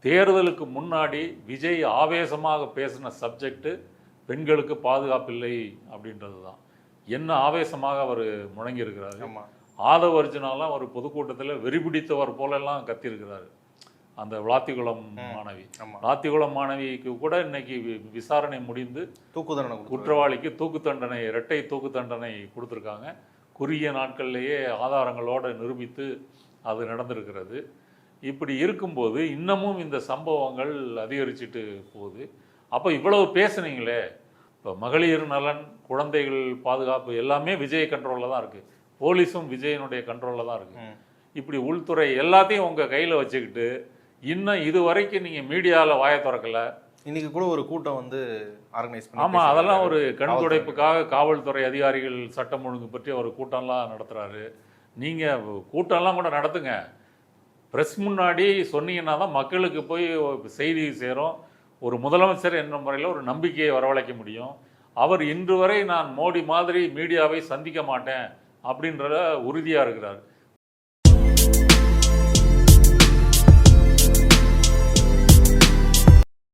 தேர்தலுக்கு முன்னாடி விஜய் ஆவேசமாக பேசின சப்ஜெக்டு பெண்களுக்கு பாதுகாப்பில்லை அப்படின்றது தான். என்ன ஆவேசமாக அவர் முழங்கியிருக்கிறாரு. ஆதவ அர்ஜுனாலாம் ஒரு பொதுக்கூட்டத்தில் வெறிபிடித்தவர் போலெல்லாம் கத்தியிருக்கிறாரு. அந்த விளாத்திகுளம் மாணவி, விளாத்திகுளம் மாணவிக்கு கூட இன்னைக்கு விசாரணை முடிந்து தூக்கு தண்டனை, குற்றவாளிக்கு தூக்கு தண்டனை, இரட்டை தூக்கு தண்டனை கொடுத்துருக்காங்க. குறுகிய நாட்கள்லேயே ஆதாரங்களோடு நிரூபித்து அது நடந்திருக்கிறது. இப்படி இருக்கும்போது இன்னமும் இந்த சம்பவங்கள் அதிகரிச்சுட்டு போகுது. அப்போ இவ்வளவு பேசுனீங்களே, இப்போ மகளிர் நலன், குழந்தைகள் பாதுகாப்பு எல்லாமே விஜய் கண்ட்ரோலில் தான் இருக்குது. போலீஸும் விஜயனுடைய கண்ட்ரோலில் தான் இருக்குது. இப்படி உள்துறை எல்லாத்தையும் உங்கள் கையில் வச்சுக்கிட்டு இன்னும் இது வரைக்கும் நீங்கள் மீடியாவில் வாயை திறக்கலை. இன்னைக்கு கூட ஒரு கூட்டம் வந்து ஆர்கனைஸ் பண்ணி, ஆமாம், அதெல்லாம் ஒரு கண் துடைப்புக்காக காவல்துறை அதிகாரிகள் சட்டம் ஒழுங்கு பற்றி ஒரு கூட்டம்லாம் நடத்துகிறாரு. நீங்கள் கூட்டம்லாம் கூட நடத்துங்க, ப்ரெஸ் முன்னாடி சொன்னீங்கன்னா தான் மக்களுக்கு போய் செய்தி சேரும். ஒரு முதலமைச்சர் என்ற முறையில் ஒரு நம்பிக்கையை வரவழைக்க முடியும். அவர் இன்று வரை நான் மோடி மாதிரி மீடியாவை சந்திக்க மாட்டேன் அப்படின்ற உறுதியாக இருக்கிறார்.